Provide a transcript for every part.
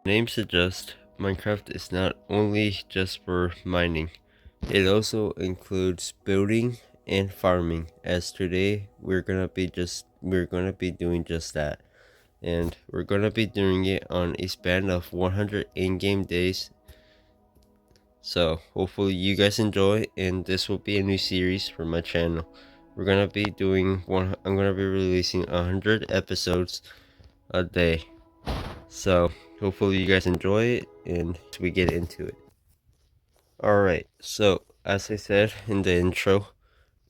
Name suggests, Minecraft is not only just for mining, it also includes building and farming, as today we're gonna be doing just that. And we're gonna be doing it on a span of 100 in-game days. So hopefully you guys enjoy, and this will be a new series for my channel. I'm gonna be releasing 100 episodes a day. So hopefully you guys enjoy it, and we get into it. Alright, so as I said in the intro,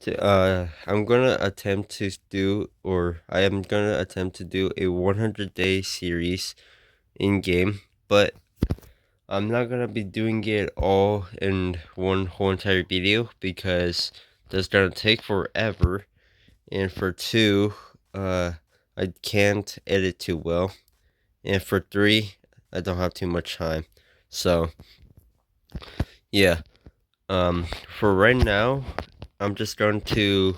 I'm gonna attempt to do, I am gonna attempt to do a 100-day series in game, but I'm not gonna be doing it all in one whole entire video because that's gonna take forever, and for two, I can't edit too well, and for three, I don't have too much time. So yeah, for right now, I'm just going to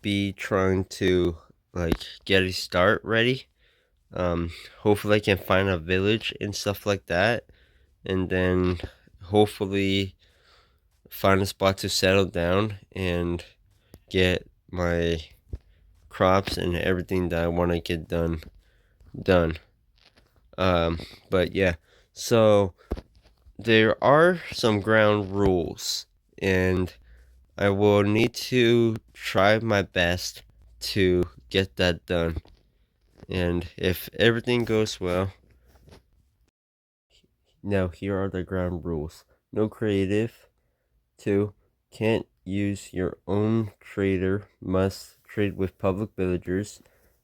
be trying to get a start ready. Hopefully I can find a village and stuff like that, and then hopefully find a spot to settle down and get my crops and everything that I want to get done. But yeah, so there are some ground rules, and I will need to try my best to get that done. And if everything goes well, now here are the ground rules. No creative. 2. Can't use your own trader. Must trade with public villagers.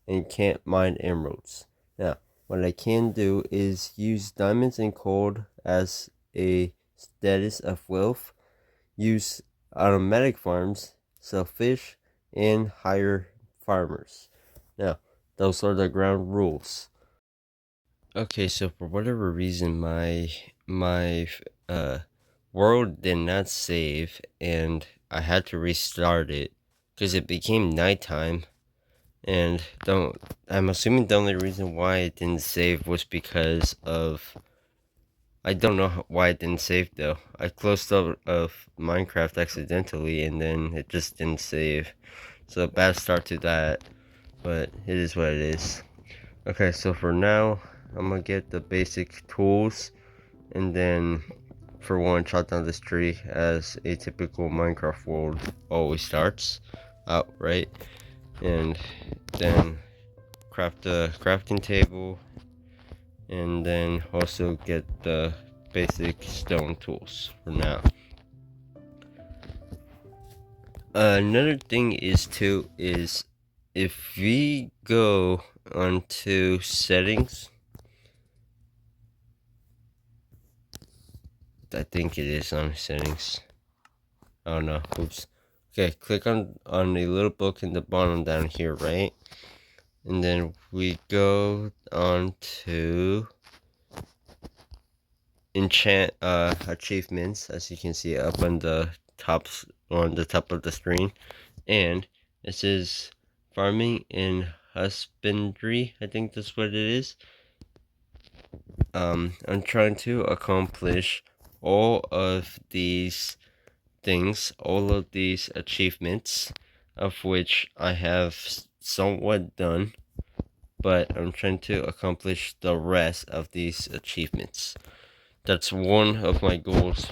And can't mine emeralds. Now, what I can do is use diamonds and gold as a status of wealth. Use automatic farms, sell fish, and hire farmers. Now, those are the ground rules. Okay, so for whatever reason, my world did not save, and I had to restart it because it became nighttime. And I'm assuming the only reason why it didn't save was because of, I don't know why it didn't save though. I closed out of Minecraft accidentally, and then it just didn't save. So bad start to that, but it is what it is. Okay, so for now, I'm gonna get the basic tools, and then for one, chop down this tree as a typical Minecraft world always starts out, right? And then craft a crafting table, and then also get the basic stone tools for now. Another thing is if we go onto settings, I think it is on settings. Oh no, oops. Okay, click on a little book in the bottom down here, right? And then we go on to enchant achievements, as you can see up on the top of the screen, and it says farming and husbandry. I think that's what it is. I'm trying to accomplish all of these things, all of these achievements, of which I have somewhat done, but I'm trying to accomplish the rest of these achievements. That's one of my goals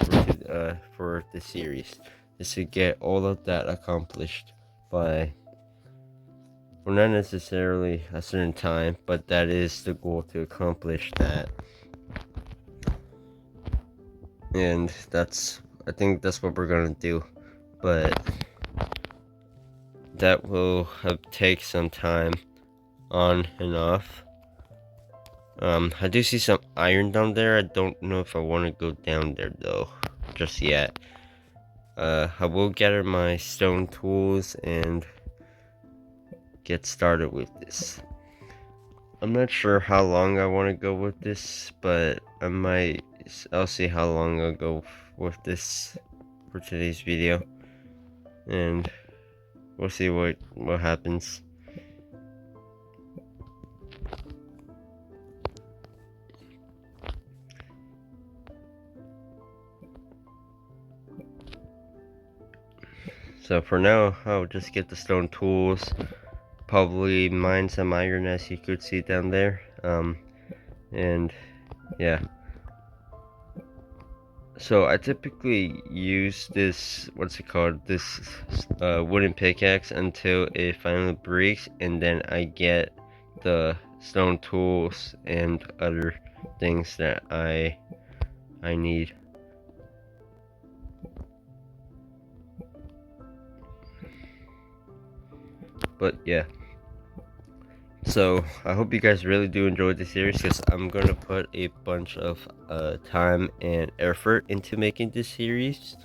for the series, is to get all of that accomplished by, well, not necessarily a certain time, but that is the goal, to accomplish that. And I think that's what we're gonna do, but that will take some time on and off. I do see some iron down there. I don't know if I want to go down there though, just yet. I will gather my stone tools and get started with this. I'm not sure how long I want to go with this, but I'll see how long I'll go with this for today's video, and we'll see what happens. So for now, I'll just get the stone tools, probably mine some iron as you could see down there, and yeah. So I typically use this, what's it called, this wooden pickaxe until it finally breaks, and then I get the stone tools and other things that I need. But yeah, so I hope you guys really do enjoy the series, because I'm gonna put a bunch of time and effort into making this series,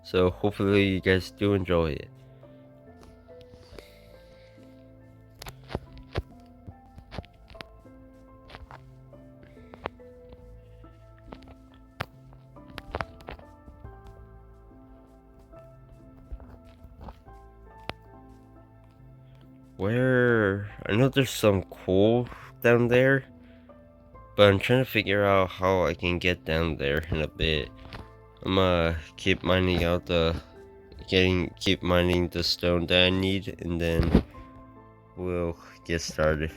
so hopefully you guys do enjoy it. Where, I know there's some coal down there, but I'm trying to figure out how I can get down there in a bit. I'm gonna keep mining out keep mining the stone that I need, and then we'll get started.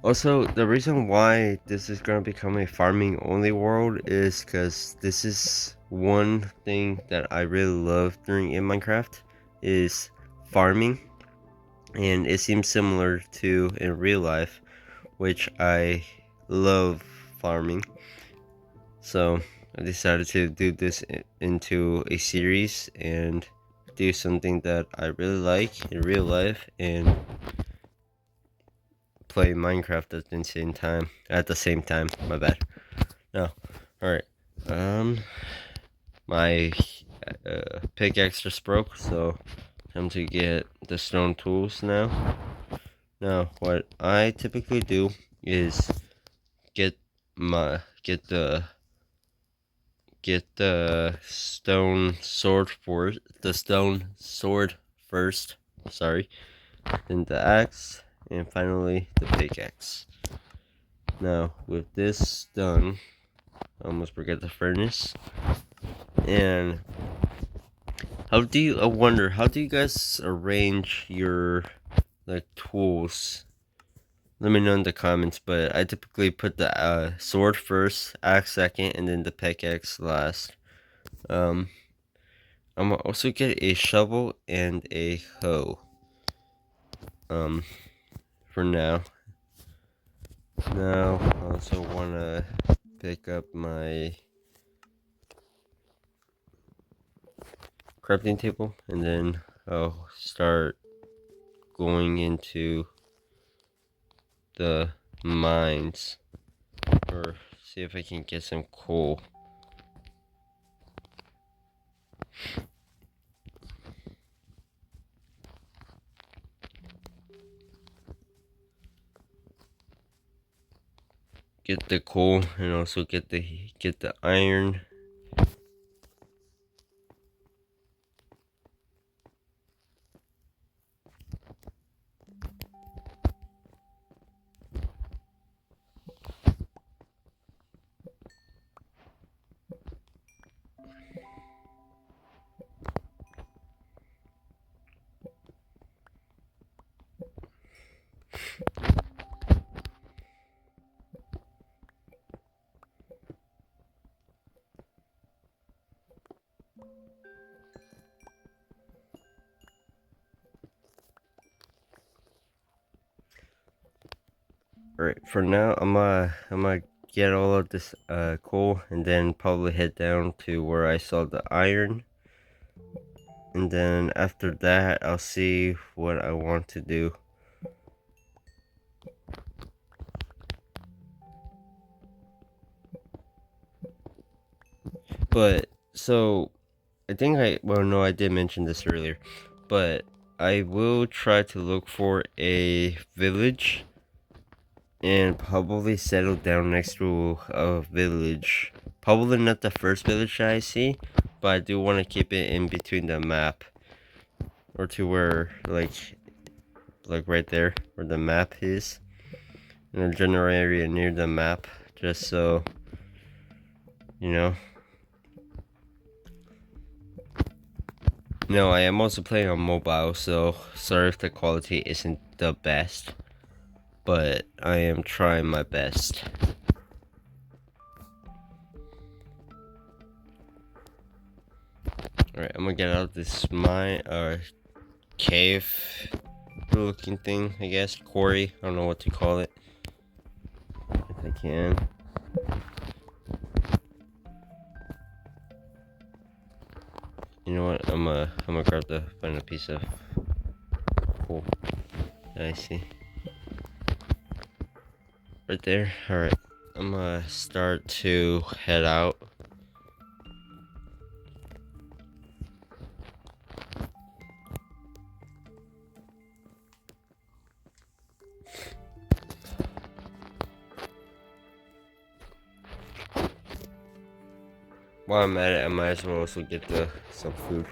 Also, the reason why this is gonna become a farming only world is because this is one thing that I really love doing in Minecraft, is farming, and it seems similar to in real life, which I love farming. So I decided to do this into a series and do something that I really like in real life and play Minecraft at the same time. My bad. No. Alright. My pickaxe just broke, so time to get the stone tools now. Now, what I typically do is get the stone sword first, sorry, then the axe, and finally the pickaxe. Now with this done, I almost forget the furnace. And I wonder, how do you guys arrange your tools? Let me know in the comments, but I typically put the sword first, axe second, and then the pickaxe last. I'm gonna also get a shovel and a hoe. For now. Now, I also wanna pick up my crafting table, and then I'll start going into the mines, or see if I can get some coal. Get the coal and also get the iron. Alright, for now I'm gonna get all of this coal, and then probably head down to where I saw the iron, and then after that I'll see what I want to do. But so I think no, I did mention this earlier, but I will try to look for a village and probably settle down next to a village. Probably not the first village that I see, but I do want to keep it in between the map, or to where like right there where the map is, in a general area near the map, just so you know. No, I am also playing on mobile, so sorry if the quality isn't the best, but I am trying my best. Alright, I'm gonna get out of this mine, cave looking thing, I guess. Quarry, I don't know what to call it. If I can. You know what? I'm gonna find a piece of coal. I see. Right there. Alright. I'm gonna start to head out. While I'm at it, I might as well also get some food.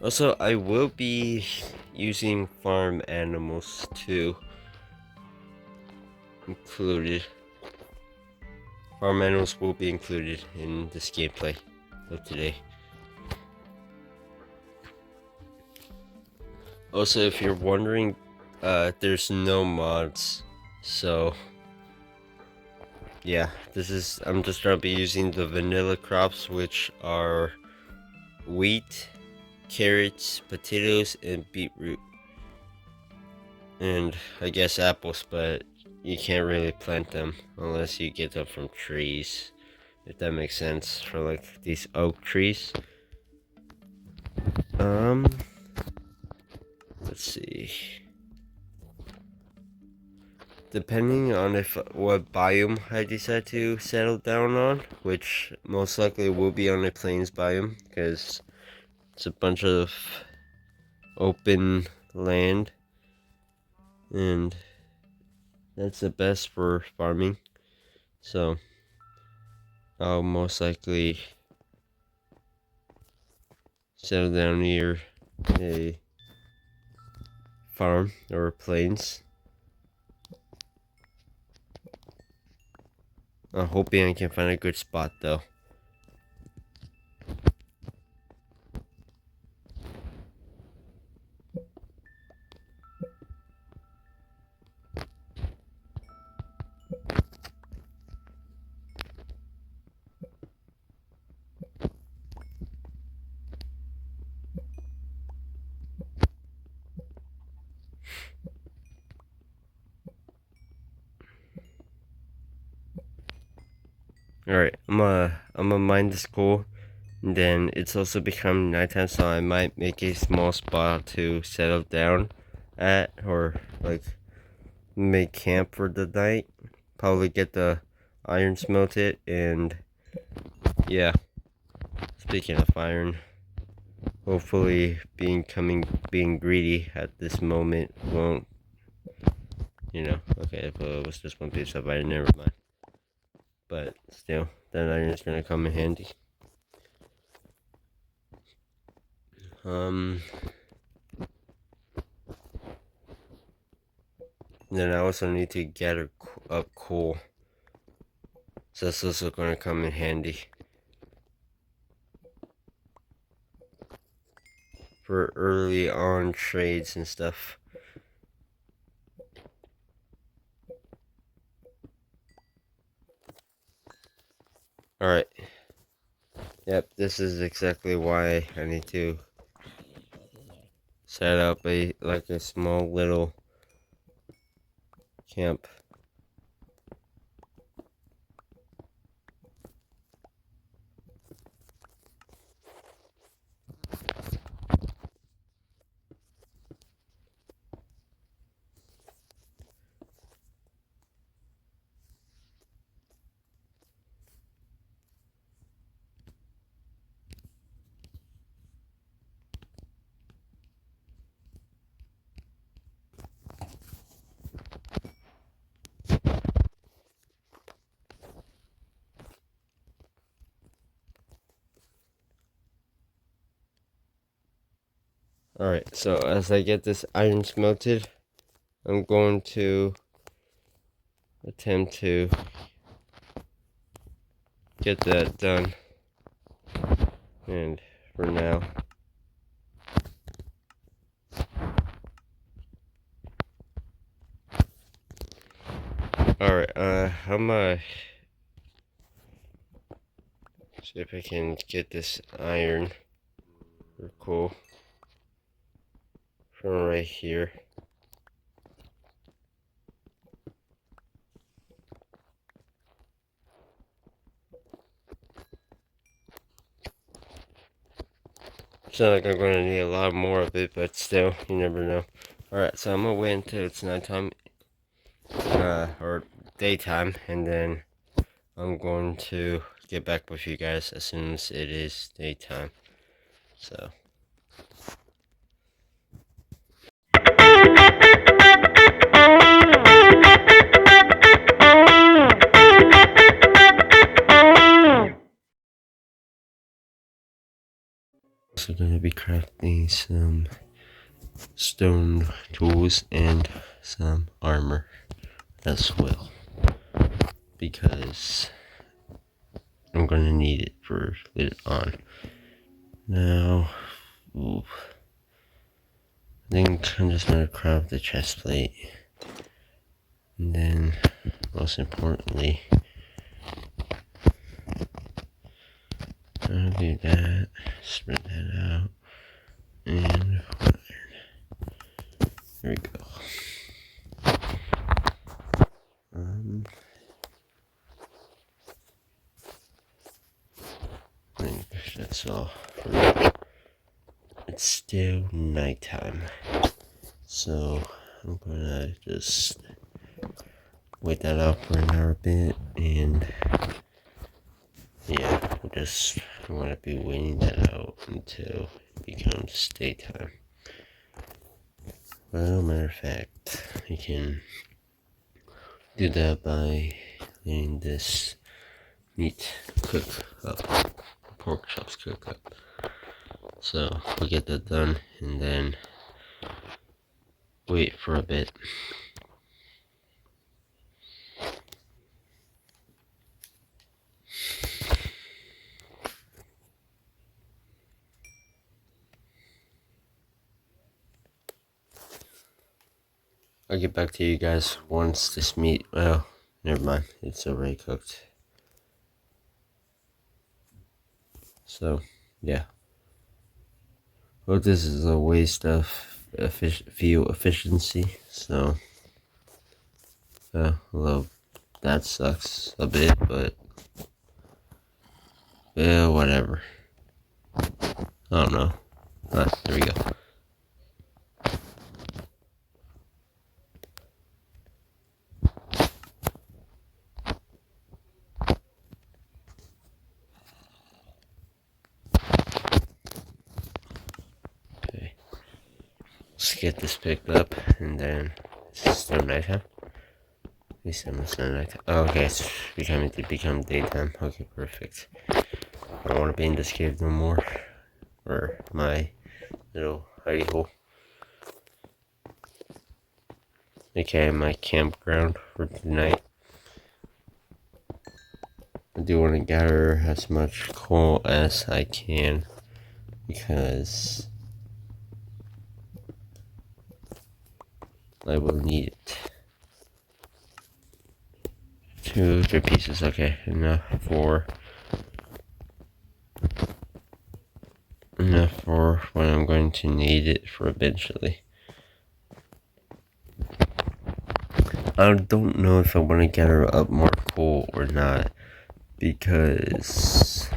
Also, I will be using farm animals too. Included. Farm animals will be included in this gameplay of today. Also, if you're wondering, there's no mods, so yeah, I'm just gonna be using the vanilla crops, which are wheat, carrots, potatoes, and beetroot. And I guess apples, but you can't really plant them unless you get them from trees, if that makes sense, for like these oak trees. Let's see. Depending on what biome I decide to settle down on, which most likely will be on a plains biome, because it's a bunch of open land, and that's the best for farming. So I'll most likely settle down near a farm or plains. I'm hoping I can find a good spot though. Alright, I'm gonna mine this coal, and then it's also becoming nighttime, so I might make a small spot to settle down at, or like make camp for the night. Probably get the iron smelted, and yeah. Speaking of iron, hopefully being greedy at this moment won't, okay, if it was just one piece of iron, never mind. But still, that iron is gonna come in handy. Then I also need to gather up coal, so that's also gonna come in handy for early on trades and stuff. Alright. Yep, this is exactly why I need to set up a small little camp. Alright, so as I get this iron smelted, I'm going to attempt to get that done. And for now. Alright, I'm gonna see if I can get this iron or coal from right here. It's not like I'm gonna need a lot more of it, but still, you never know. Alright, so I'm gonna wait until it's nighttime, or daytime, and then I'm going to get back with you guys as soon as it is daytime. So. Also gonna be crafting some stone tools and some armor as well, because I'm gonna need it for later on. Now, I think I'm just gonna craft the chest plate, and then most importantly, I'll do that, spread that out, and there we go. I think that's all. It's still nighttime, so I'm gonna just wait that out for another bit, and yeah, I'm gonna be waiting that out until it becomes daytime. Well, matter of fact, you can do that by letting this meat cook up, pork chops cook up. So we'll get that done and then wait for a bit. I'll get back to you guys once this meat, well, never mind, it's already cooked. So, yeah. Well, this is a waste of fuel efficiency, so, well, that sucks a bit, but, well, whatever. I don't know. There we go. Okay. Let's get this picked up, and then it's still nighttime. At least almost not nighttime. Oh, okay, it's becoming to become daytime. Okay, perfect. I don't want to be in this cave no more, or my little hidey hole. Okay, my campground for tonight. I do want to gather as much coal as I can, because I will need it. 2 or 3 pieces, okay, enough for when I'm going to need it for eventually. I don't know if I want to gather up more coal or not, because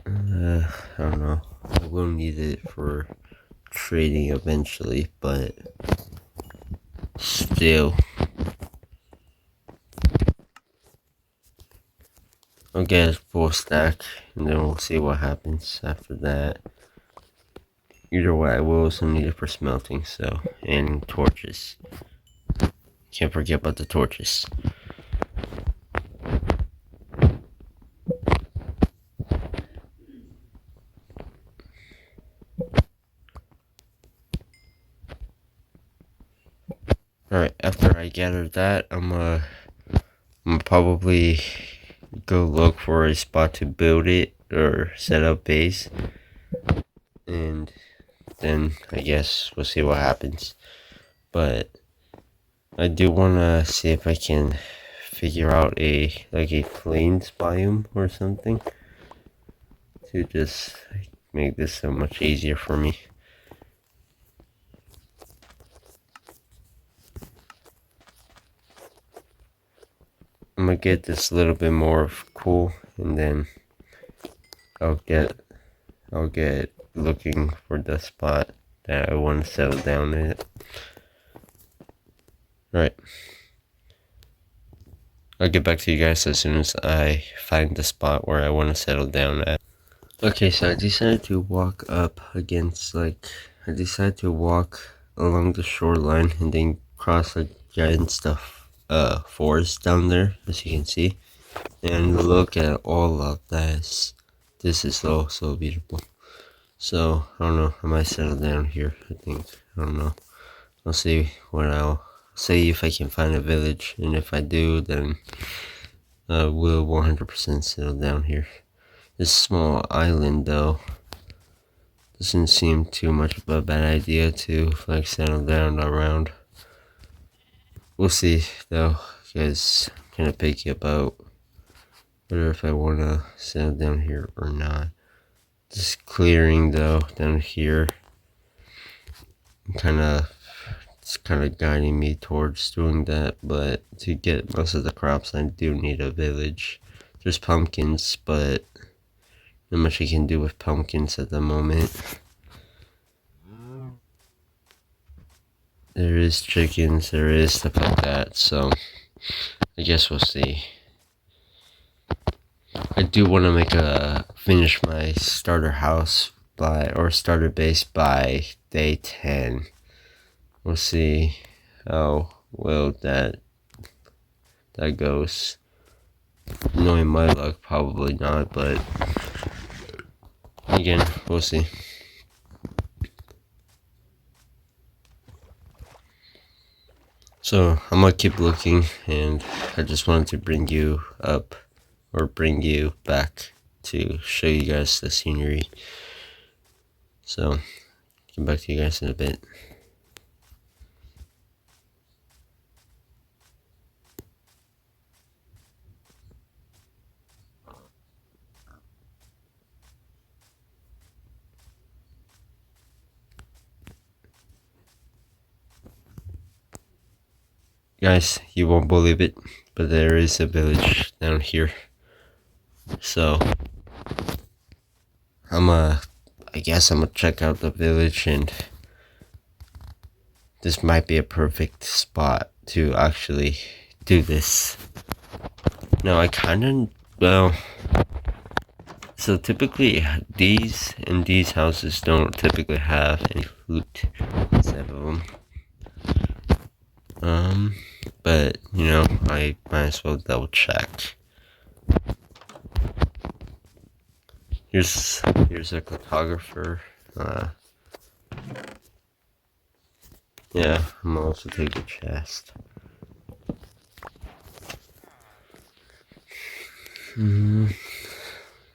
I don't know. I will need it for trading eventually, but still, I'll get a full stack, and then we'll see what happens after that. Either way, I will also need it for smelting, so, and torches. Can't forget about the torches. Alright, after I gather that, I'm gonna probably go look for a spot to build it or set up base, and then I guess we'll see what happens. But I do want to see if I can figure out a plains biome or something to just make this so much easier for me. I'm gonna get this a little bit more cool, and then I'll get looking for the spot that I want to settle down at. Right. I'll get back to you guys as soon as I find the spot where I want to settle down at. Okay, so I decided to walk up against, I decided to walk along the shoreline and then cross against the forest down there, as you can see. And look at all of this. This is so beautiful. So, I don't know, I might settle down here, I think. I don't know. I'll see if I can find a village, and if I do, then we'll 100% settle down here. This small island, though, doesn't seem too much of a bad idea to settle down around. We'll see, though, because I'm kind of picky about whether if I want to settle down here or not. This clearing, though, down here, it's kind of guiding me towards doing that. But to get most of the crops, I do need a village. There's pumpkins, but not much I can do with pumpkins at the moment. There is chickens, there is stuff like that, so I guess we'll see. I do want to finish my starter house starter base by day 10. We'll see how well that goes. Knowing my luck, probably not, but again, we'll see. So I'm gonna keep looking, and I just wanted to bring you back to show you guys the scenery. So get back to you guys in a bit. Guys, you won't believe it, but there is a village down here. So I guess I'm gonna check out the village, and this might be a perfect spot to actually do this. Now so typically these houses don't typically have any loot inside of them. But I might as well double check. Here's a cartographer. Yeah, I'm gonna also take the chest.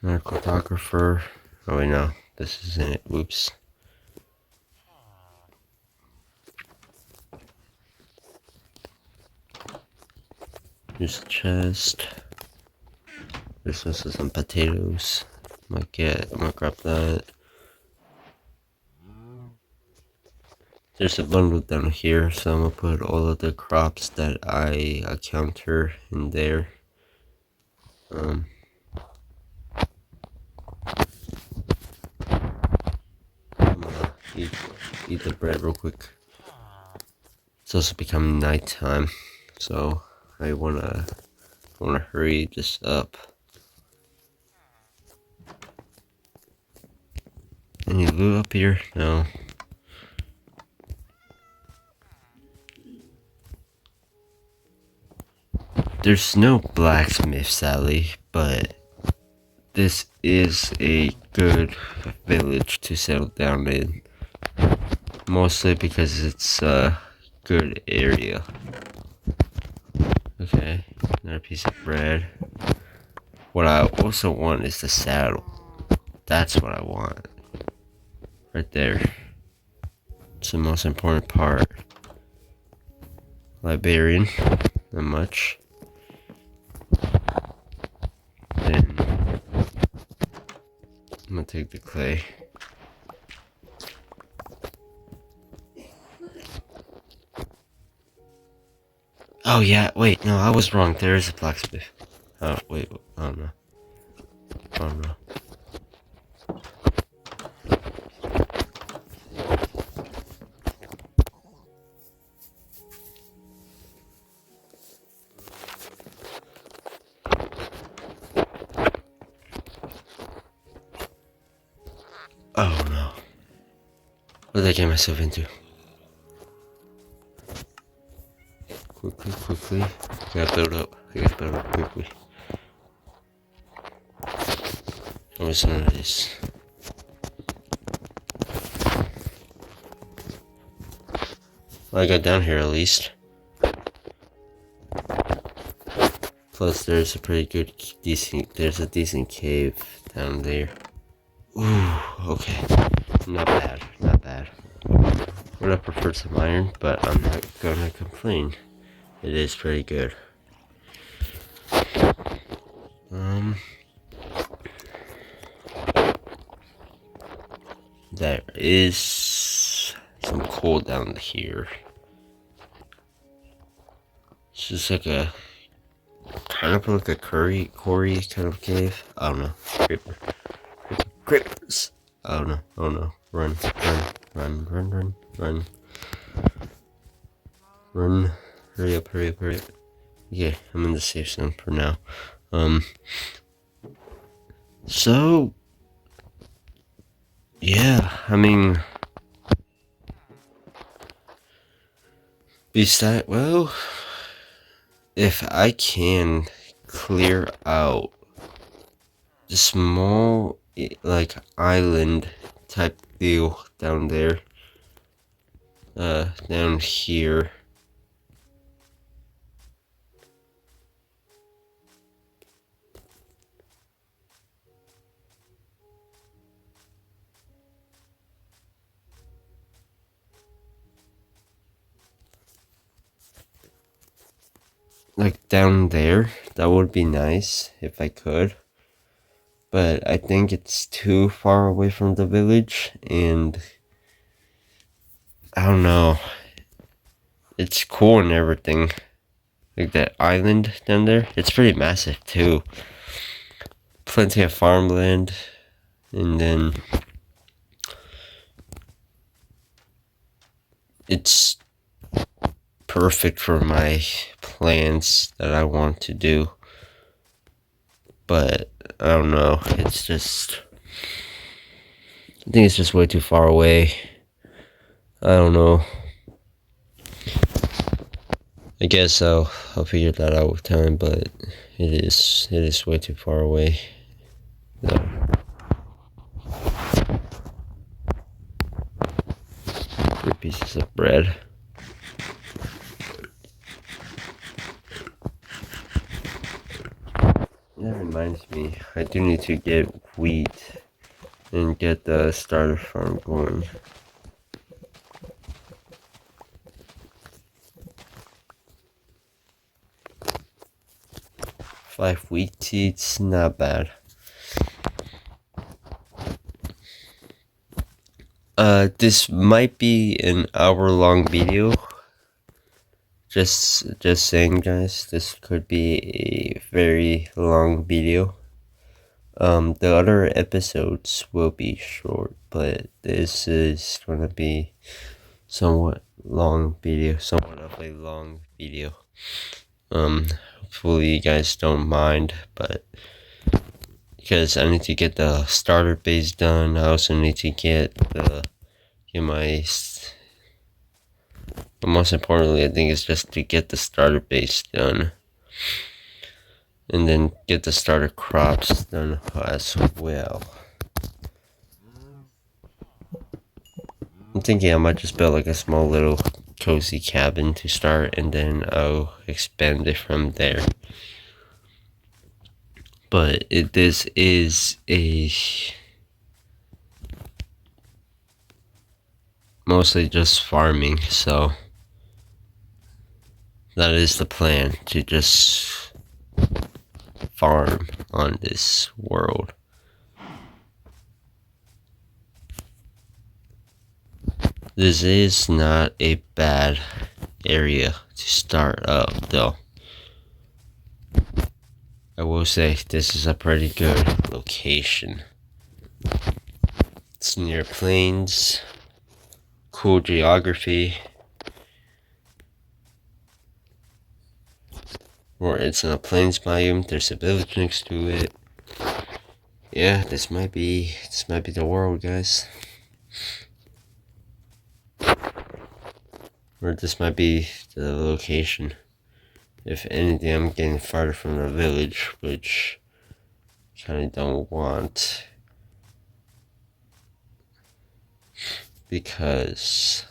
Our cartographer. Oh wait, no, this isn't it. Whoops. Here's the chest. There's also some potatoes. I'm gonna grab that. There's a bundle down here, so I'm gonna put all of the crops that I encounter in there. I'm gonna eat the bread real quick. It's also becoming nighttime, so I wanna hurry this up. Any loot up here? No. There's no blacksmith, sadly, but this is a good village to settle down in. Mostly because it's a good area. Okay, another piece of bread. What I also want is the saddle. That's what I want. Right there. It's the most important part. Librarian. Not much. Then I'm gonna take the clay. Oh yeah, wait, no, I was wrong. There is a blacksmith. Oh wait, oh no. Oh no. Oh no. What did I get myself into? Quickly. I gotta build up. Quickly. What's none of this? Well, I got down here at least. Plus, there's a pretty good, there's a decent cave down there. Ooh, okay. Not bad. Would have preferred some iron, but I'm not gonna complain. It is pretty good. There is some coal down here. It's just like a kind of like a quarry kind of cave. I don't know. Creepers. Oh no. Run. Hurry up. Okay, I'm in the safe zone for now. So yeah, I mean, besides, well, if I can clear out the small, like, island type deal down there, down here, like down there, that would be nice if I could. But I think it's too far away from the village, and I don't know. It's cool and everything. Like that island down there, it's pretty massive too. Plenty of farmland, and then it's perfect for my plans that I want to do. But I don't know, I think it's just way too far away. I don't know. I guess I'll figure that out with time, but it is way too far away. No. 3 pieces of bread. That reminds me, I do need to get wheat and get the starter farm going. 5 wheat seeds, not bad. This might be an hour-long video. Just saying, guys, this could be a very long video. The other episodes will be short, but this is gonna be somewhat of a long video. Hopefully you guys don't mind, but because I need to get the starter base done, I also need to get my, but most importantly, I think it's just to get the starter base done, and then get the starter crops done as well. I'm thinking I might just build like a small little cozy cabin to start, and then I'll expand it from there. But this is a mostly just farming, so that is the plan, to just farm on this world. This is not a bad area to start up, though. I will say this is a pretty good location. It's near plains, cool geography, or it's in a plains biome. There's a village next to it. Yeah, this might be the world, guys. Or this might be the location. If anything, I'm getting farther from the village, which I kind of don't want. Because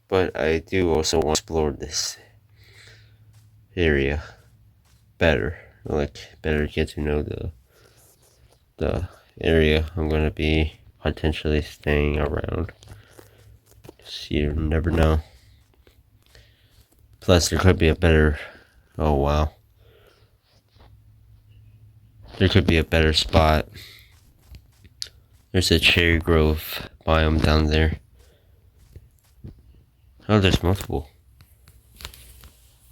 but I do also want to explore this area better. Better get to know the area I'm gonna be potentially staying around. So you never know. Plus, there could be a better. Oh wow. There could be a better spot. There's a cherry grove biome down there. Oh, there's multiple.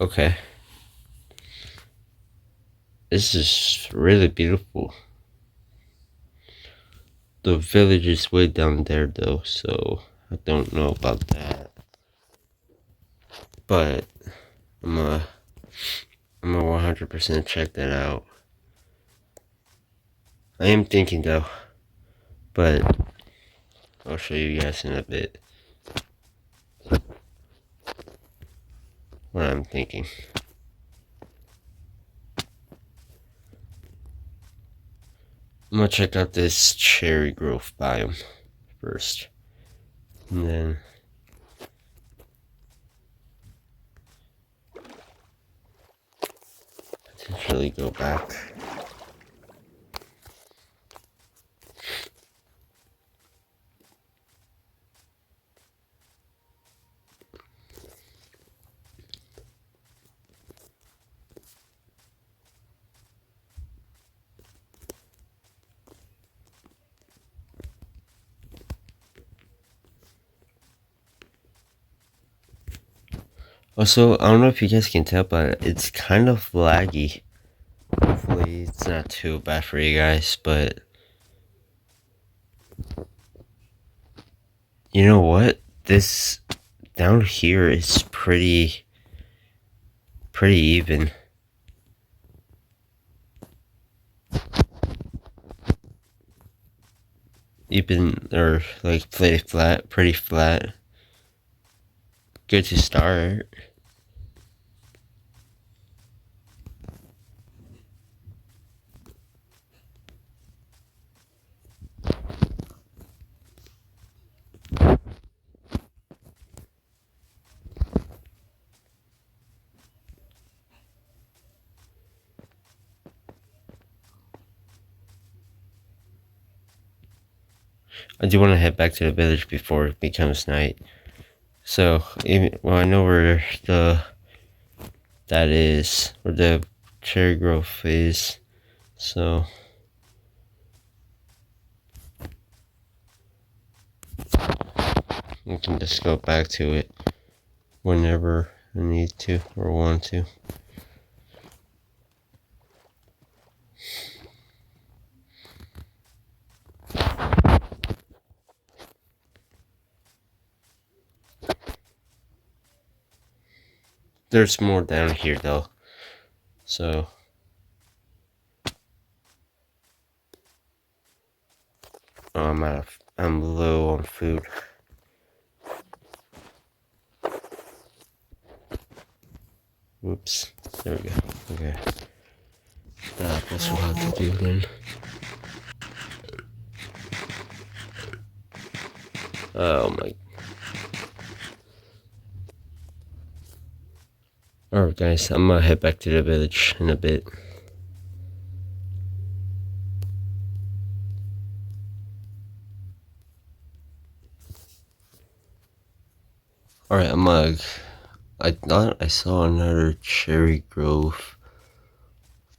Okay. This is really beautiful. The village is way down there though, so I don't know about that. But I'm gonna 100% check that out. I am thinking though, but I'll show you guys in a bit what I'm thinking. I'm gonna check out this cherry grove biome first, and then potentially go back. Also, I don't know if you guys can tell, but it's kind of laggy. Hopefully it's not too bad for you guys, but you know what? This down here is pretty even. Even, or like pretty flat. Good to start. I do want to head back to the village before it becomes night. So, I know where that is, where the cherry grove is. So, we can just go back to it whenever I need to or want to. There's more down here though. So, I'm low on food. Whoops. There we go. Okay. That's what I have to do then. Oh my. Alright guys, I'm gonna head back to the village in a bit. Alright, I thought I saw another cherry grove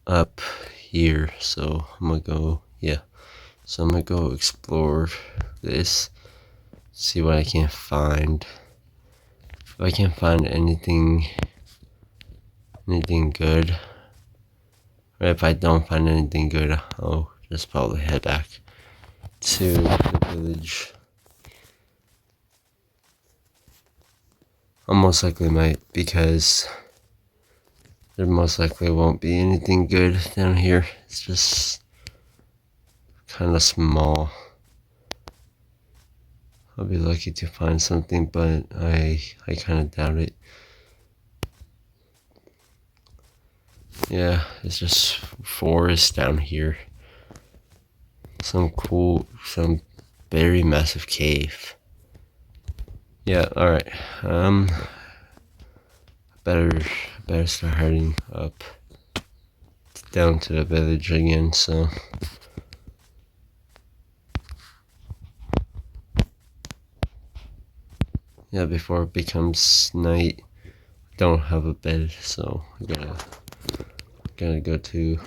up here, so I'm gonna go, yeah. So I'm gonna go explore this, see what I can find. If I can't find anything good, or if I don't find anything good, I'll just probably head back to the village. I most likely might, because there most likely won't be anything good down here. It's just kind of small. I'll be lucky to find something, but I kind of doubt it. Yeah, it's just forest down here. Some very massive cave. Yeah, alright. Better start heading up down to the village again, so yeah, before it becomes night. Don't have a bed, so I gotta go to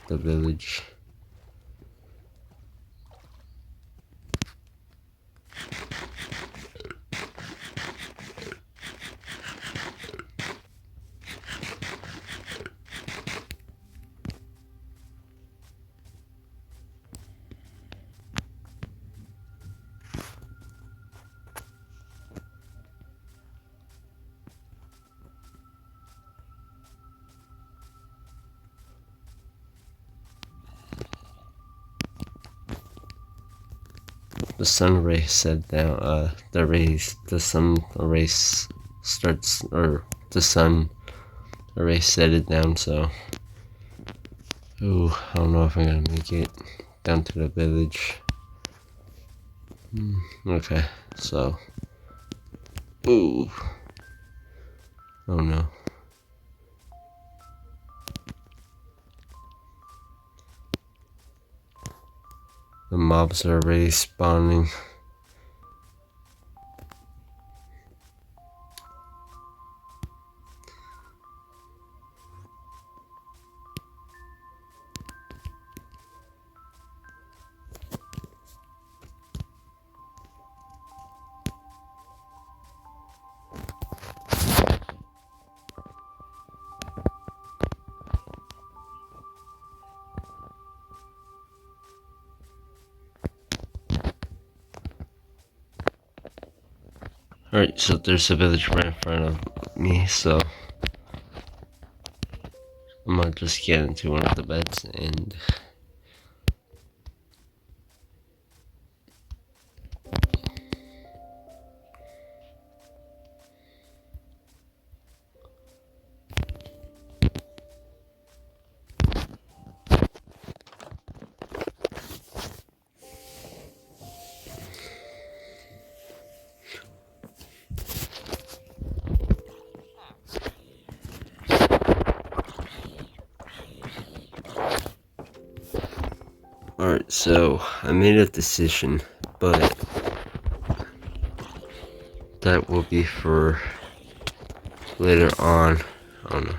the village. The sun rays set down. The sun rays starts, or the sun rays set it down. So, ooh, I don't know if I'm gonna make it down to the village. Okay, so, ooh, oh no. The mobs are already spawning. Alright, so there's a village right in front of me, so I'm gonna just get into one of the beds and alright, so I made a decision, but that will be for later on. I don't know.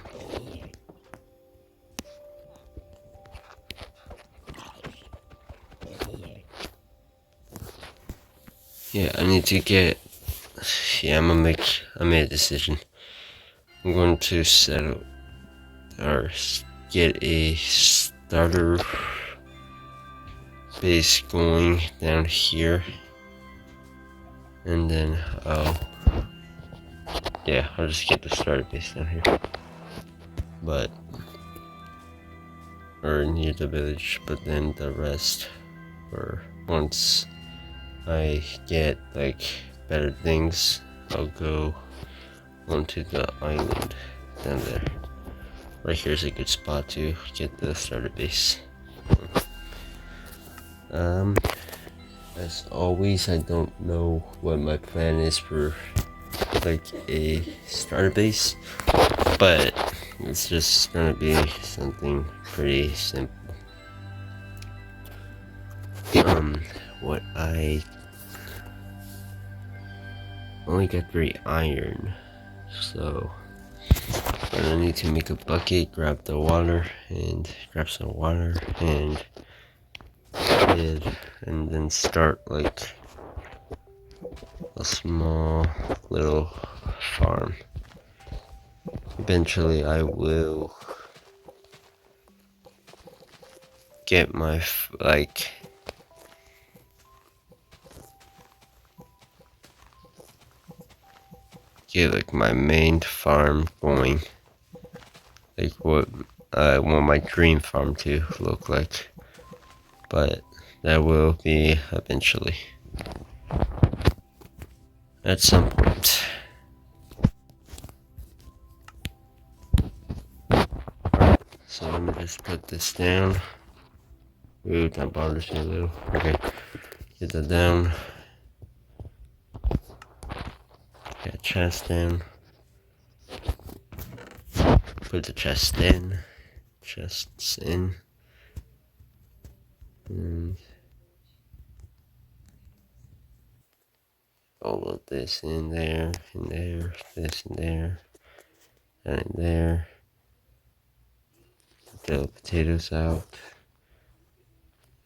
Yeah, I need to get. Yeah, I made a decision. I'm going to settle or get a starter base going down here, and then I'll just get the starter base down here, or near the village. But then the rest, or once I get like better things, I'll go onto the island down there. Right here's a good spot to get the starter base. As always, I don't know what my plan is for like a starter base, but it's just gonna be something pretty simple. only got 3 iron, so I'm gonna need to make a bucket, grab the water, and grab some water, and then start like a small little farm. Eventually I will get my my main farm going, like what I want my dream farm to look like, but that will be eventually at some point. Alright, so let me just put this down. Ooh, that bothers me a little. Okay, get that down. Get chest down. Put the chest in. Chests in. And all of this in there, this in there, and in there. Get the potatoes out.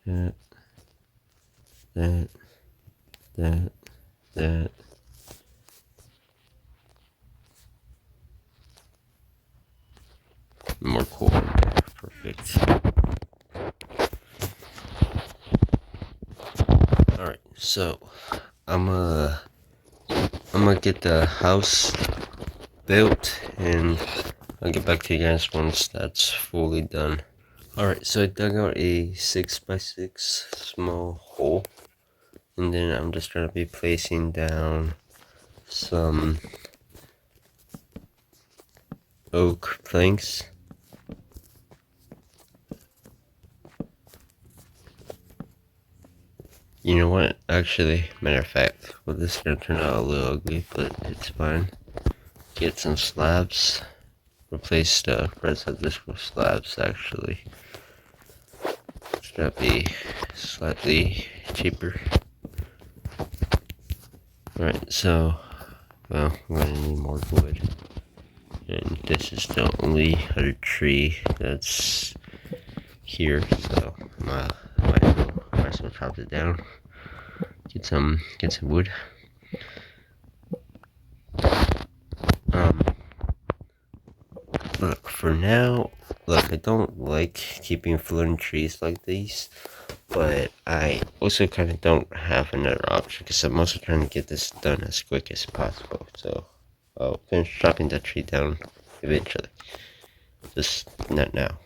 That. More coal in there. Perfect. Alright, so I'm gonna get the house built, and I'll get back to you guys once that's fully done. Alright, so I dug out a 6x6 small hole, and then I'm just gonna be placing down some oak planks. You know what? Actually, matter of fact, well, this is gonna turn out a little ugly, but it's fine. Get some slabs. Replace the rest of this with slabs, actually. It's gonna be slightly cheaper. Alright, so, well, I'm gonna need more wood. And this is the only other tree that's here, so might as well chop it down. Get some wood. Look, for now, I don't like keeping floating trees like these, but I also kind of don't have another option, because I'm also trying to get this done as quick as possible, so I'll finish chopping that tree down eventually, just not now.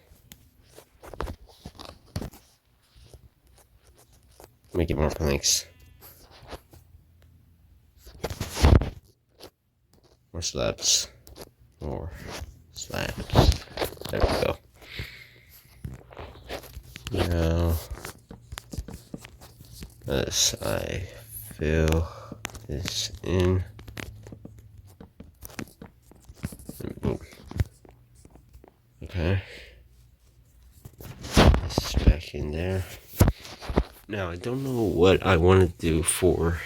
Make it more planks. More slabs. More slabs. There we go. Now, as I fill this in, and boom. Okay. This is back in there. Now, I don't know what I want to do for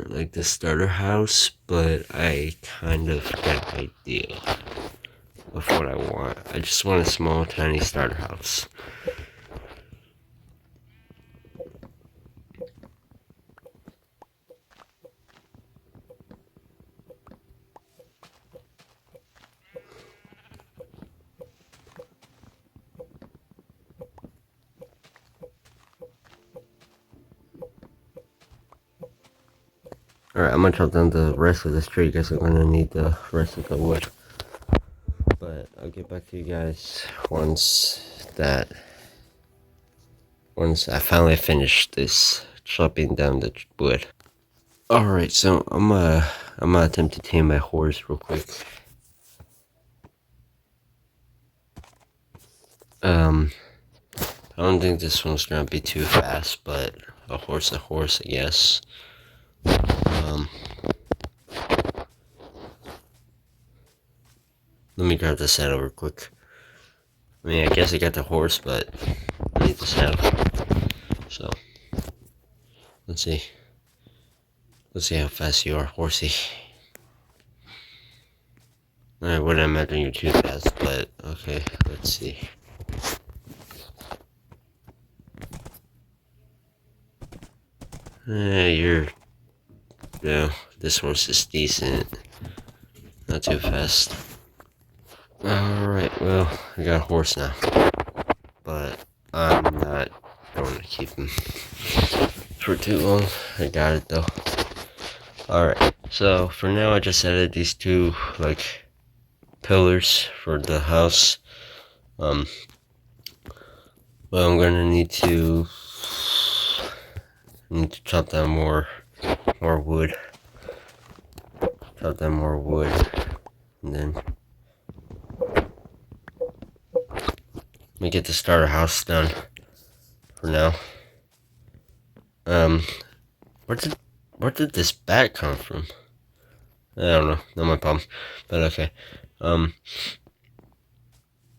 like the starter house, but I kind of got an idea of what I want. I just want a small, tiny starter house. Alright, I'm gonna chop down the rest of this tree because I'm gonna need the rest of the wood. But I'll get back to you guys once I finally finish this chopping down the wood. Alright, so I'm gonna attempt to tame my horse real quick. I don't think this one's gonna be too fast, but a horse, I guess. Let me grab the saddle real quick. I mean, I guess I got the horse, but I need the saddle. So, let's see. Let's see how fast you are, horsey. I wouldn't imagine you're too fast, but okay, let's see. Yeah, this horse is decent. Not too fast. Alright, well, I got a horse now. But I'm not going to keep him for too long. I got it though. Alright, so for now I just added these two, like, pillars for the house. Well, I'm gonna need to chop down more wood. Chop down more wood, and then we get to start a house done. For now, where did this bat come from? I don't know. Not my problem. But okay.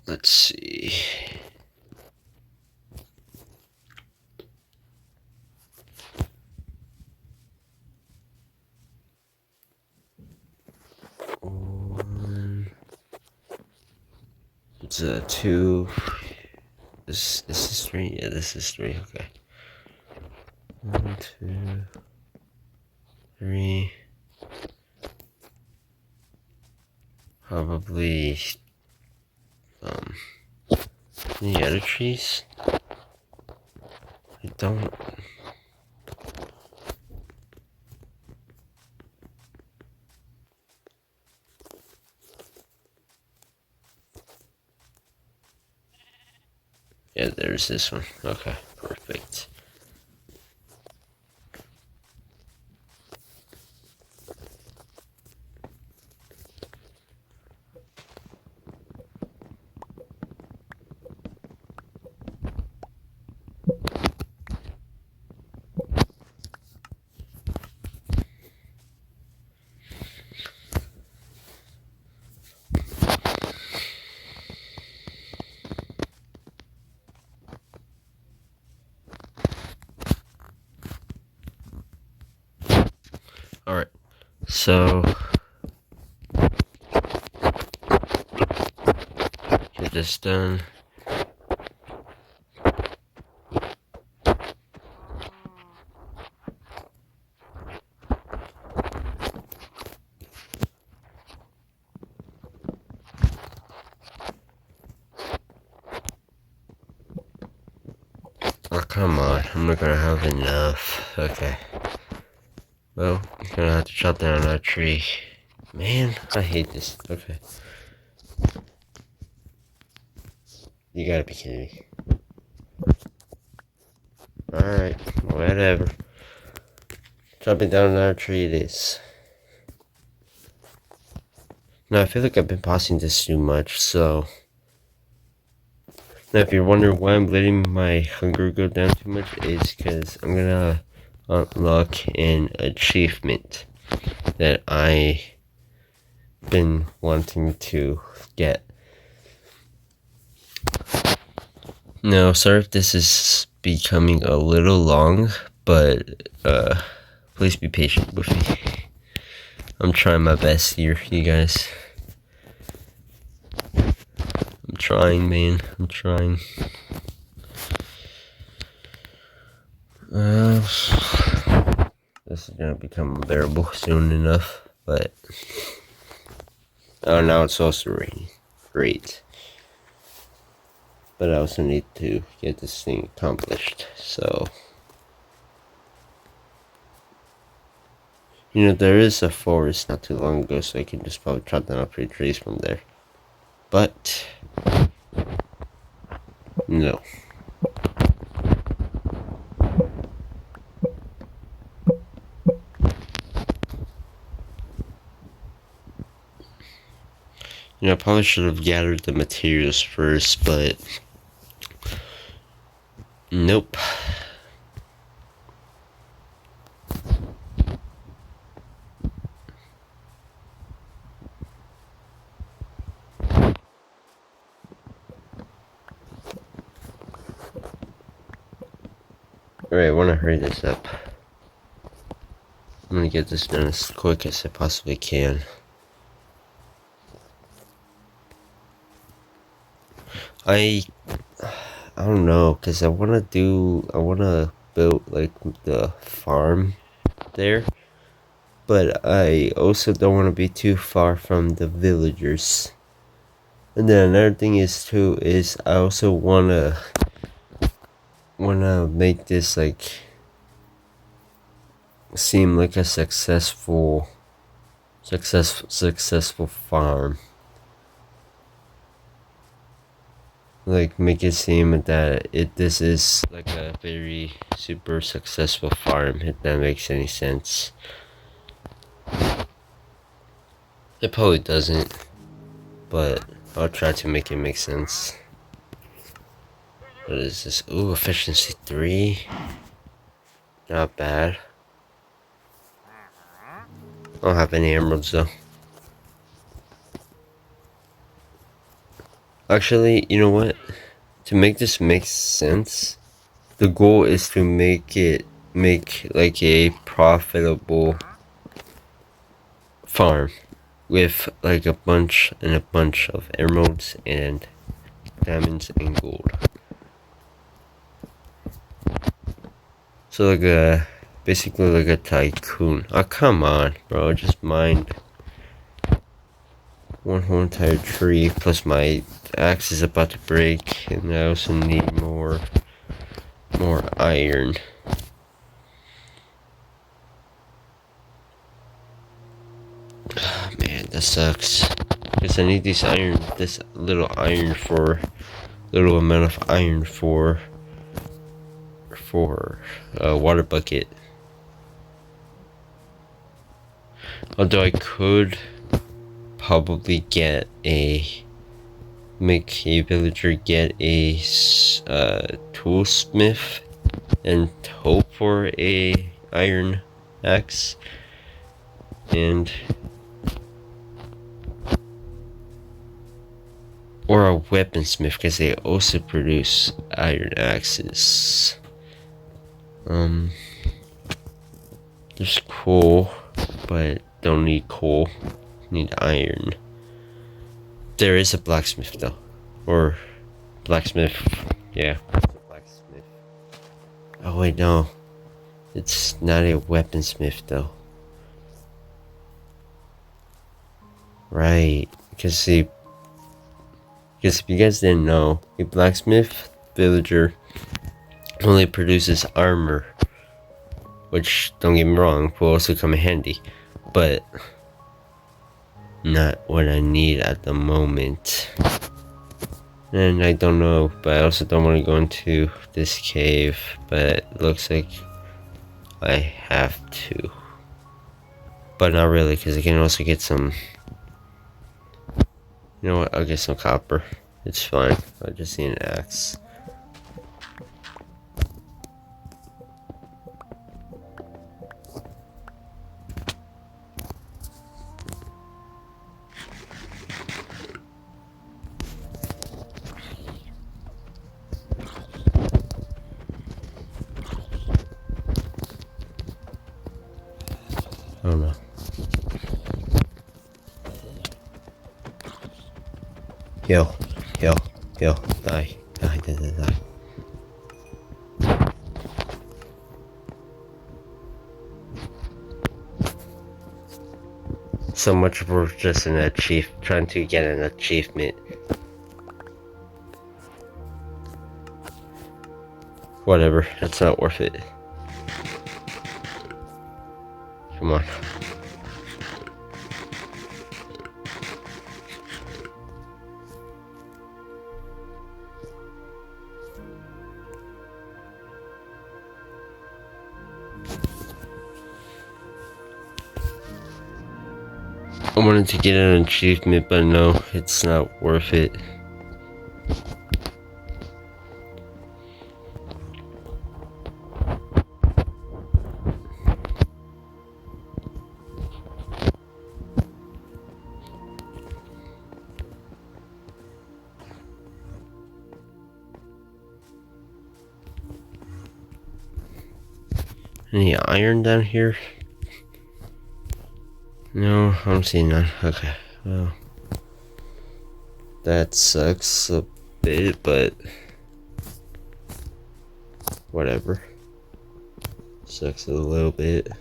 Let's see. One. It's a 2. This is 3. Yeah, this is 3. Okay. 1, 2, 3. Probably any other trees? I don't. Yeah, there's this one. Okay, perfect. Alright, so get this done. Oh, come on, I'm not gonna have enough. Okay. Well, I'm gonna have to chop down that tree. Man, I hate this. Okay. You gotta be kidding me. Alright, whatever. Chopping down another tree it is. Now, I feel like I've been pausing this too much, so... Now, if you're wondering why I'm letting my hunger go down too much, it's because I'm gonna unlock an achievement that I've been wanting to get. Now, sorry if this is becoming a little long, but please be patient with me. I'm trying my best here, you guys. I'm trying, man. I'm trying. This is gonna become unbearable soon enough, but oh, now it's also raining. Great. But I also need to get this thing accomplished, so... You know, there is a forest not too long ago, so I can just probably chop down a few trees from there. But... no. You know, I probably should have gathered the materials first, but... nope. Alright, I want to hurry this up. I'm gonna get this done as quick as I possibly can. I don't know, cause I wanna build like the farm there, but I also don't want to be too far from the villagers. And then another thing is I also wanna make this like seem like a successful farm. Like make it seem that this is like a very super successful farm, if that makes any sense. It probably doesn't, but I'll try to make it make sense. What is this? Ooh, efficiency 3. Not bad. I don't have any emeralds though. Actually, you know what? To make this make sense, the goal is to make like a profitable farm with like a bunch of emeralds and diamonds and gold. So like basically like a tycoon. Oh, come on, bro, just mined one whole entire tree, plus my axe is about to break, and I also need more iron. Oh, man, that sucks. Because I need this little amount of iron for a water bucket. Although I could probably make a villager get a toolsmith and hope for a iron axe, or a weaponsmith, because they also produce iron axes. There's coal, but don't need coal. Need iron. There is a blacksmith though, or blacksmith. Yeah, blacksmith. Oh wait, no, it's not a weaponsmith though. Right, because if you guys didn't know, a blacksmith villager only produces armor, which, don't get me wrong, will also come in handy, but not what I need at the moment. And I don't know, but I also don't want to go into this cave, but it looks like I have to. But not really, because I can also get some... You know what, I'll get some copper. It's fine, I just need an axe. Oh no. Heal, die, die. So much for just trying to get an achievement. Whatever, it's not worth it. Come on. I wanted to get an achievement, but no, it's not worth it. Any iron down here? No, I don't see none. Okay, well, that sucks a bit, but whatever. Sucks a little bit.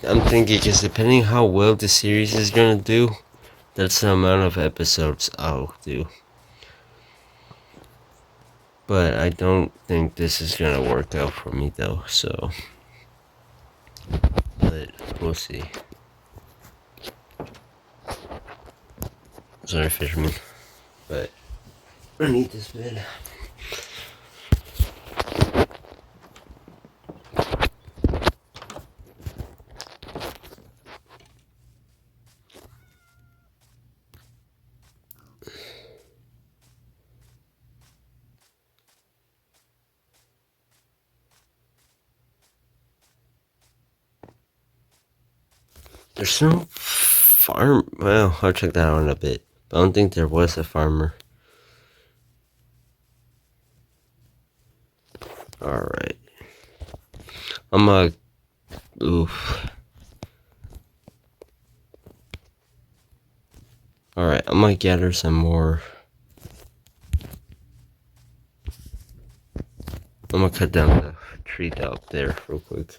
I'm thinking, because depending how well the series is gonna do, that's the amount of episodes I'll do. But I don't think this is gonna work out for me though, so. But we'll see. Sorry, fisherman. But I need this bed. There's no farm. Well, I'll check that out in a bit. But I don't think there was a farmer. Alright. I'm gonna. Oof. Alright, I'm gonna gather some more. I'm gonna cut down the tree out there real quick.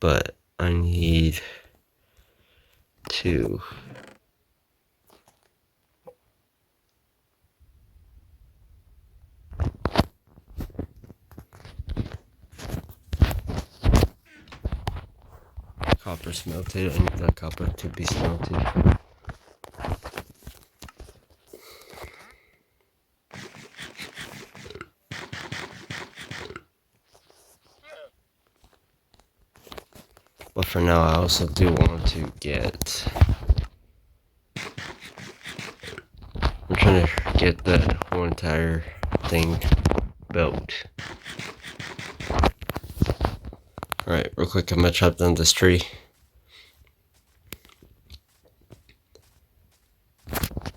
But I need to. Copper smelted. I need that copper to be smelted. But for now, I also do want to get. I'm trying to get that whole entire thing built. Alright, real quick, I'm gonna chop down this tree.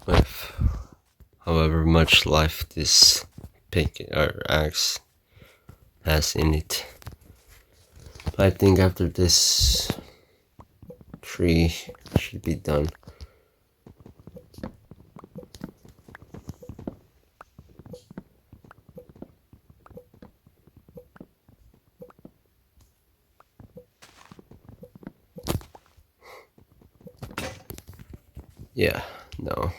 With however much life this pick or axe has in it. But I think after this tree should be done. Yeah, no.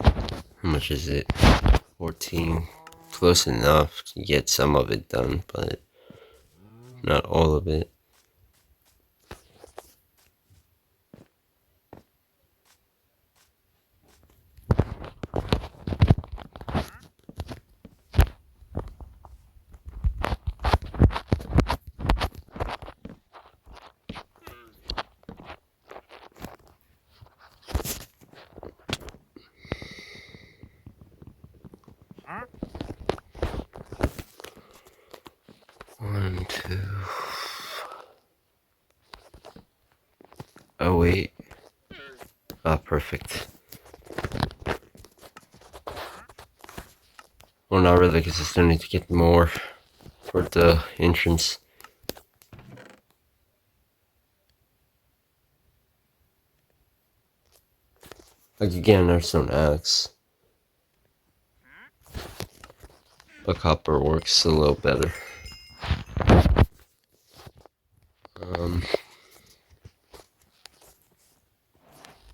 How much is it? 14. Close enough to get some of it done, but not all of it. One, two. Oh, wait. Ah, perfect. Well, not really, because I still need to get more for the entrance. Like, again, there's an axe. But copper works a little better.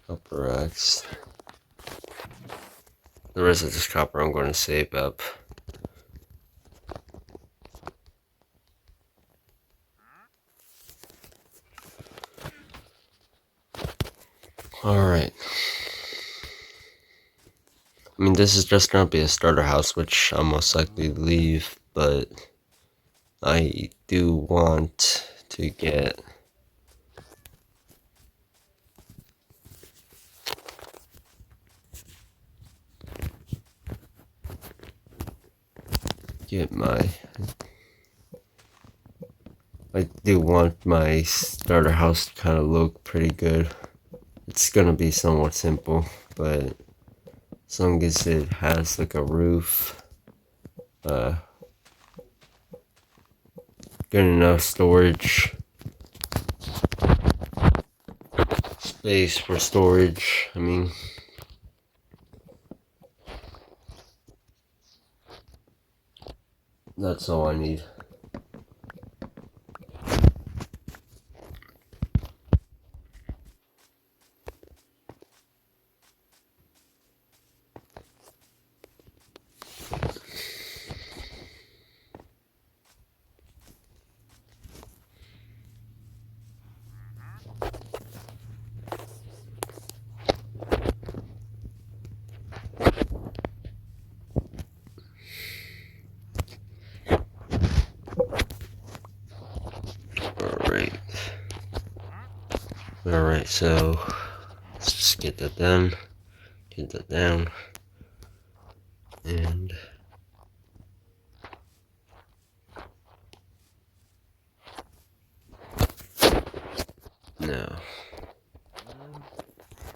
Copper axe. The rest of this copper I'm going to save up. Alright. I mean, this is just going to be a starter house, which I'll most likely leave, but I do want to get get I do want my starter house to kind of look pretty good. It's gonna be somewhat simple, but as long as it has like a roof, good enough storage, space for storage, I mean, that's all I need. Alright, so let's just get that done, get that down, and now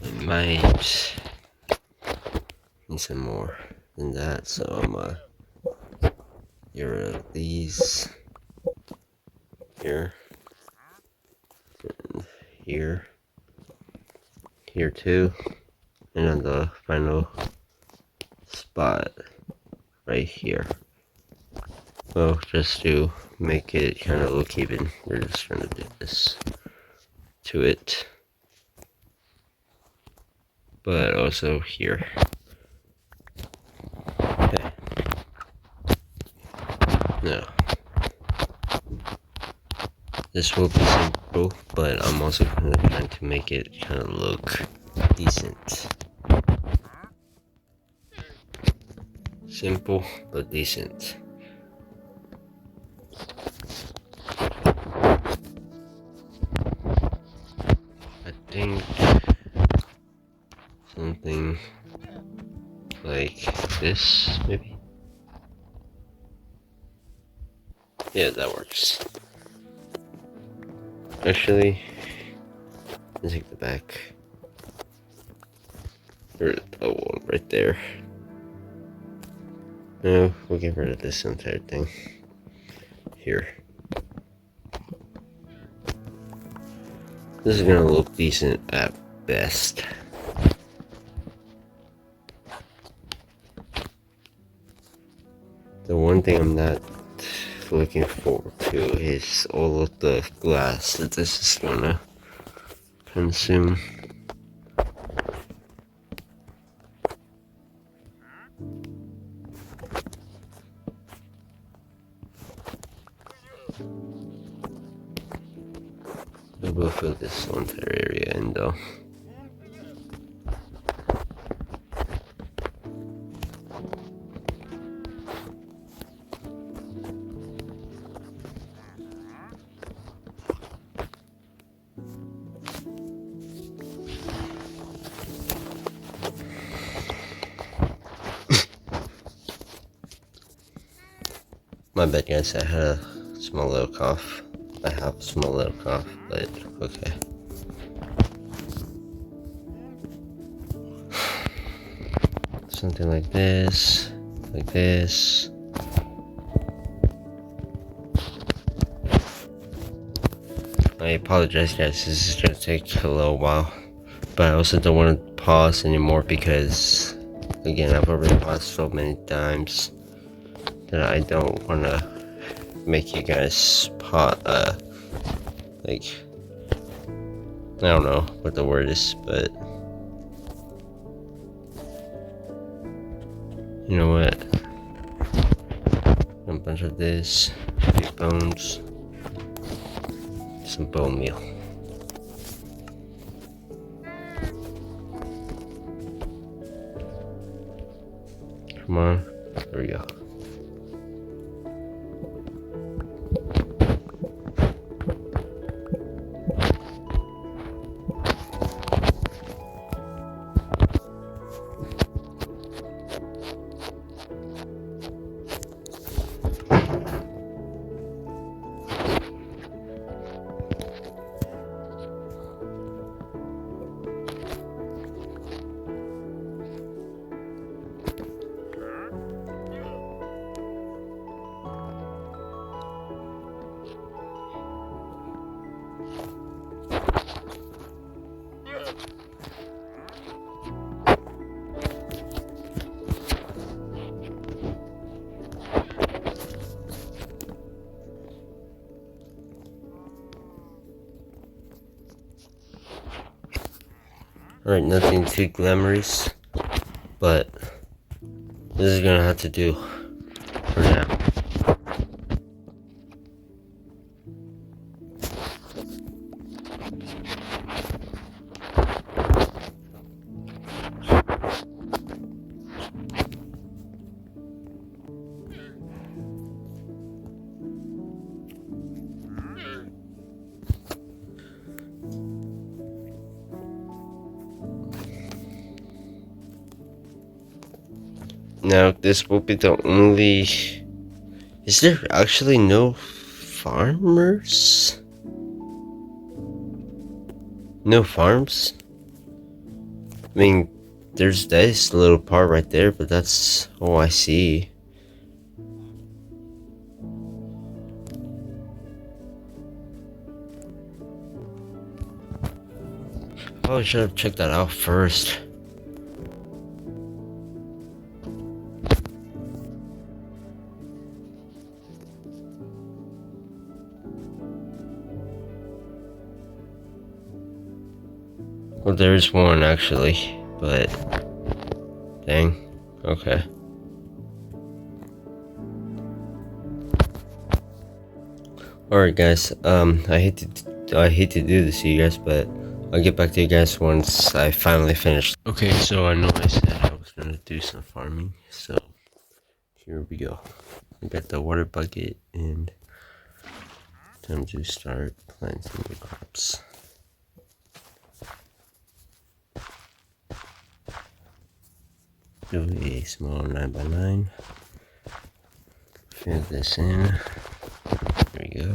I might need some more than that, so I'm get rid of these here, and here too, and then the final spot right here. Well, just to make it kind of look even, we're just gonna do this to it, but also here. Okay. Now, this will be simple, but I'm also kind of trying to make it kind of look decent. Simple, but decent. I think something like this, maybe? Yeah, that works. Actually, let's take the back. Or the one right there. No, we'll get rid of this entire thing. Here. This is gonna look decent at best. The one thing I'm not looking forward to is all of the glass that this is gonna consume. I will fill this entire area in though. My bad guys, I had a small little cough. I have a small little cough, but okay. Something like this, like this. I apologize guys, this is gonna take a little while. But I also don't want to pause anymore because, again, I've already paused so many times that I don't want to make you guys like, I don't know what the word is, but you know what, a bunch of this, a few bones, some bone meal. Come on, there we go. Alright, nothing too glamorous, but this is gonna have to do for now. Now, this will be the only... Is there actually no farmers? No farms? I mean, there's this little part right there, but that's all I see. Probably should have checked that out first. Well, there's one actually, but dang. Okay. Alright guys, I hate to do this to you guys, but I'll get back to you guys once I finally finish. Okay, so I know I said I was gonna do some farming, so here we go. I got the water bucket and time to start planting the crops. Do a small 9x9. Fill this in. There we go.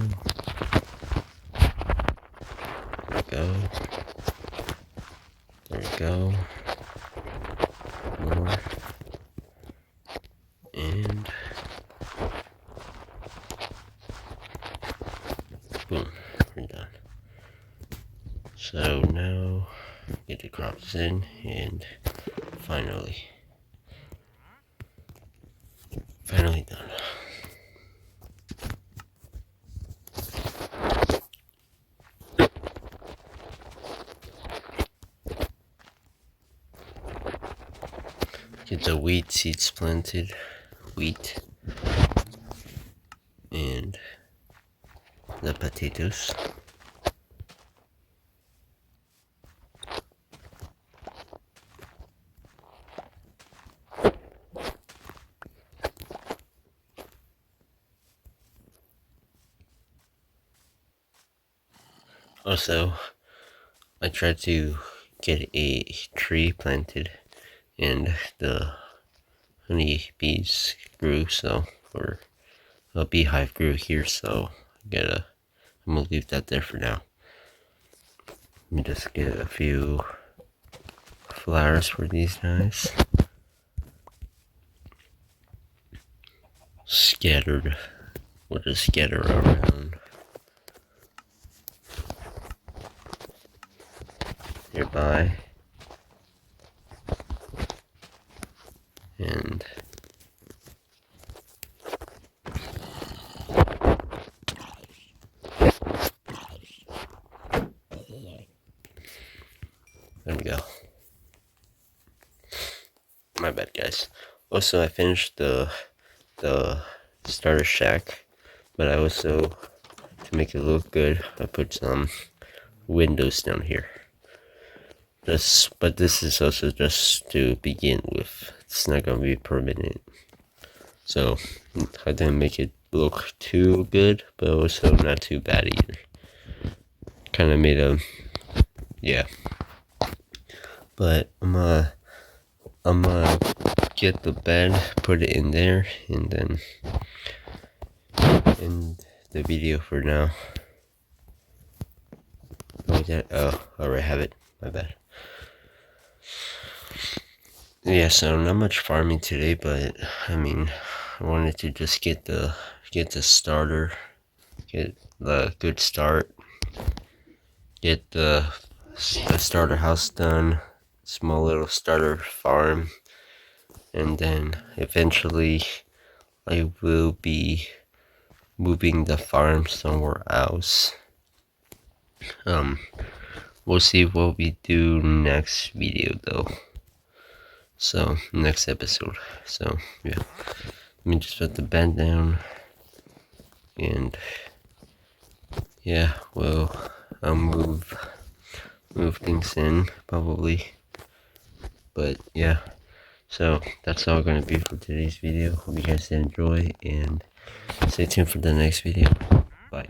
There we go. More. And boom, we're done. So now get the crops in and finally done. Get the wheat seeds planted, wheat, and the potatoes. Also, I tried to get a tree planted and the honey bees grew, so, or a beehive grew here, so I'm gonna leave that there for now. Let me just get a few flowers for these guys. Scattered, we'll just scatter around nearby. And there we go. My bad, guys. Also, I finished the starter shack, but I also, to make it look good, I put some windows down here. But this is also just to begin with. It's not gonna be permanent. So I didn't make it look too good, but also not too bad either. Kind of made a, yeah. But I'm gonna get the bed, put it in there, and then end the video for now. Oh, alright, have it. My bad. Yeah, so not much farming today, but I mean, I wanted to just get the starter, get the good start, get the starter house done, small little starter farm, and then eventually I will be moving the farm somewhere else. we'll see what we do next video though. So next episode. So yeah, let me just put the band down, and yeah, well, I'll move things in probably. But yeah, so that's all gonna be for today's video. Hope you guys enjoy, and stay tuned for the next video. Bye.